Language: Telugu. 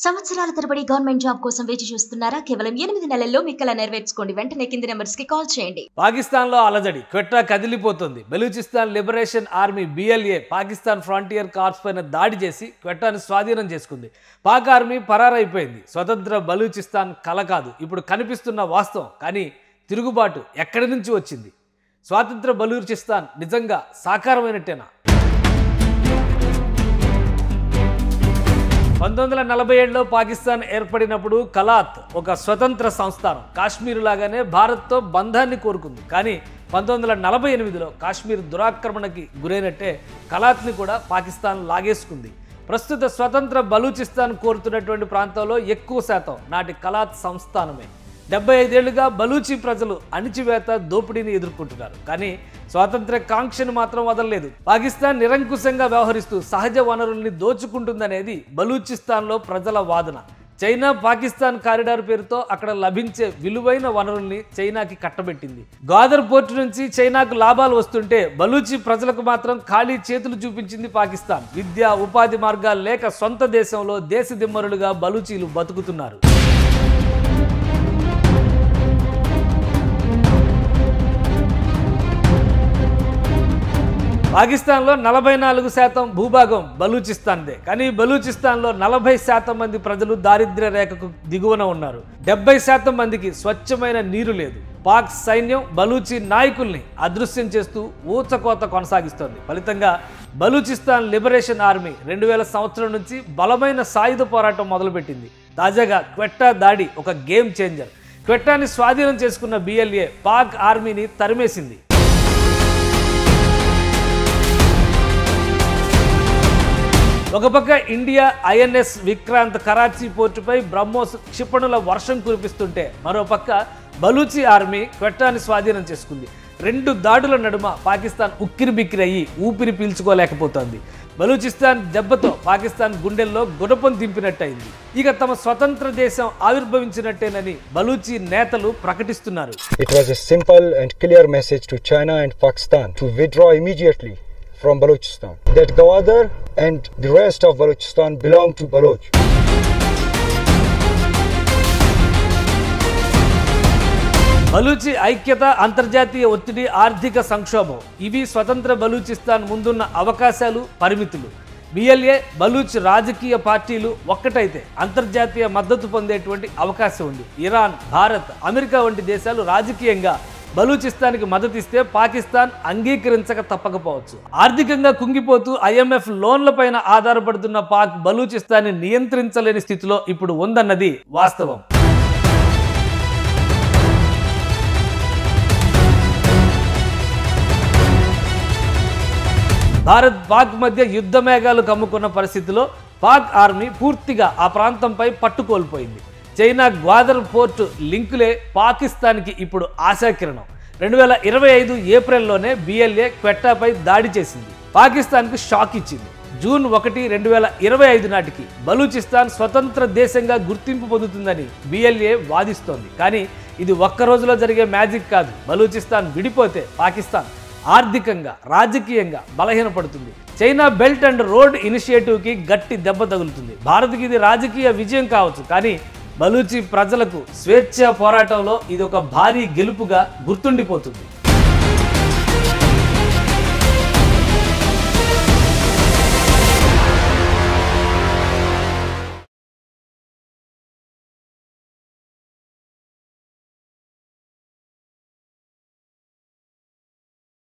సంవత్సరాల తరబడి గవర్నమెంట్ జాబ్ కోసం వేచి చూస్తున్నారా? కేవలం 8 నెలల్లో మీ కల నెరవేర్చుకోండి. వెంటనే కింది నెంబర్స్ కి కాల్ చేయండి. పాకిస్తాన్లో అలజడి, క్వెట్టా కదిలిపోతుంది. Balochistan liberation army BLA Pakistan frontier corps పైన దాడి చేసి క్వెట్టాను స్వాధీనం చేసుకుంది. పాక్ ఆర్మీ పరారైపోయింది. స్వతంత్ర బలూచిస్తాన్ కల కాదు, ఇప్పుడు కనిపిస్తున్న వాస్తవం. కానీ తిరుగుబాటు ఎక్కడి నుంచి వచ్చింది? స్వాతంత్ర బలూచిస్తాన్ నిజంగా సాకారమైనట్టేనా? 1947లో పాకిస్తాన్ ఏర్పడినప్పుడు కలాత్ ఒక స్వతంత్ర సంస్థానం. కాశ్మీర్ లాగానే భారత్తో బంధాన్ని కోరుకుంది. కానీ 1948లో కాశ్మీర్ దురాక్రమణకి గురైనట్టే కలాత్ని కూడా పాకిస్తాన్ లాగేసుకుంది. ప్రస్తుత స్వతంత్ర బలూచిస్తాన్ కోరుతున్నటువంటి ప్రాంతంలో ఎక్కువ శాతం నాటి కలాత్ సంస్థానమే. 75 ఏళ్లుగా బలూచి ప్రజలు అణిచివేత, దోపిడీని ఎదుర్కొంటున్నారు. కానీ స్వాతంత్ర కాంక్షను మాత్రం వదలలేదు. పాకిస్తాన్ నిరంకుశంగా వ్యవహరిస్తూ సహజ వనరుల్ని దోచుకుంటుందనేది బలూచిస్తాన్లో ప్రజల వాదన. చైనా పాకిస్తాన్ కారిడార్ పేరుతో అక్కడ లభించే విలువైన వనరుల్ని చైనాకి కట్టబెట్టింది. గ్వాదర్ పోర్టు నుంచి చైనాకు లాభాలు వస్తుంటే బలూచి ప్రజలకు మాత్రం ఖాళీ చేతులు చూపించింది పాకిస్తాన్. విద్య, ఉపాధి మార్గాలు లేక సొంత దేశంలో దేశ దిమ్మరులుగా బలూచీలు బతుకుతున్నారు. పాకిస్తాన్లో 44% భూభాగం బలూచిస్తాన్దే. కానీ బలూచిస్తాన్లో 40% మంది ప్రజలు దారిద్ర్య రేఖకు దిగువన ఉన్నారు. 70% మందికి స్వచ్ఛమైన నీరు లేదు. పాక్ సైన్యం బలూచి నాయకుల్ని అదృశ్యం చేస్తూ ఊచకోత కొనసాగిస్తోంది. ఫలితంగా బలూచిస్తాన్ లిబరేషన్ ఆర్మీ 2000 సంవత్సరం నుంచి బలమైన సాయుధ పోరాటం మొదలుపెట్టింది. తాజాగా క్వెట్టా దాడి ఒక గేమ్ చేంజర్. క్వెట్టాని స్వాధీనం చేసుకున్న BLA పాక్ ఆర్మీని తరిమేసింది. ఒక పక్క ఇండియా INS విక్రాంత్ కరాచీ పోర్టుపై బ్రహ్మోస్ క్షిపణుల వర్షం కురిపిస్తుంటే, మరోపక్క బలూచి ఆర్మీ క్వెట్టాని స్వాధీనం చేసుకుంది. 2 దాడుల నడుమ పాకిస్తాన్ ఉక్కిరిబిక్కిరి అయ్యి ఊపిరి పీల్చుకోలేకపోతోంది. బలూచిస్తాన్ దెబ్బతో పాకిస్తాన్ గుండెల్లో గుణపం దింపినట్టయింది. ఇక తమ స్వతంత్ర దేశం ఆవిర్భవించినట్టేనని బలూచి నేతలు ప్రకటిస్తున్నారు. It was a simple and clear message to China and Pakistan to withdraw immediately from Balochistan. That Gwadar and the rest of Balochistan belong to Baloch. Baluchi ఐక్యత, అంతర్జాతీయ ఒత్తిడి, ఆర్థిక సంక్షోభం ఇవి స్వతంత్ర బలూచిస్తాన్ ముందున్న అవకాశాలు, పరిమితులు. BLA, బలూచ్ రాజకీయ పార్టీలు ఒక్కటైతే అంతర్జాతీయ మద్దతు పొందేటువంటి అవకాశం ఉంది. ఇరాన్, భారత్, అమెరికా వంటి దేశాలు రాజకీయంగా బలూచిస్తాన్కి మద్దతిస్తే పాకిస్తాన్ అంగీకరించక తప్పకపోవచ్చు. ఆర్థికంగా కుంగిపోతూ IMF లోన్లపైన ఆధారపడుతున్న పాక్ బలూచిస్తాన్ని నియంత్రించలేని స్థితిలో ఇప్పుడు ఉందన్నది వాస్తవం. భారత్, పాక్ మధ్య యుద్ధ మేఘాలు కమ్ముకున్న పరిస్థితిలో పాక్ ఆర్మీ పూర్తిగా ఆ ప్రాంతంపై పట్టుకోల్పోయింది. చైనా గ్వాదర్ పోర్టు లింకులే పాకిస్తాన్కి ఇప్పుడు ఆశాకిరణం. 2025 ఏప్రిల్లోనే BLA క్వెట్టాపై దాడి చేసింది. పాకిస్తాన్కు షాక్ ఇచ్చింది. జూన్ 1, 2025 నాటికి బలూచిస్తాన్ స్వతంత్ర దేశంగా గుర్తింపు పొందుతుందని BLA వాదిస్తోంది. కానీ ఇది ఒక్క రోజులో జరిగే మ్యాజిక్ కాదు. బలూచిస్తాన్ విడిపోతే పాకిస్తాన్ ఆర్థికంగా, రాజకీయంగా బలహీనపడుతుంది. చైనా బెల్ట్ అండ్ రోడ్ ఇనిషియేటివ్కి గట్టి దెబ్బ తగులుతుంది. భారత్కి ఇది రాజకీయ విజయం కావచ్చు, కానీ బలూచి ప్రజలకు స్వేచ్ఛ పోరాటంలో ఇది ఒక భారీ గెలుపుగా గుర్తుండిపోతుంది.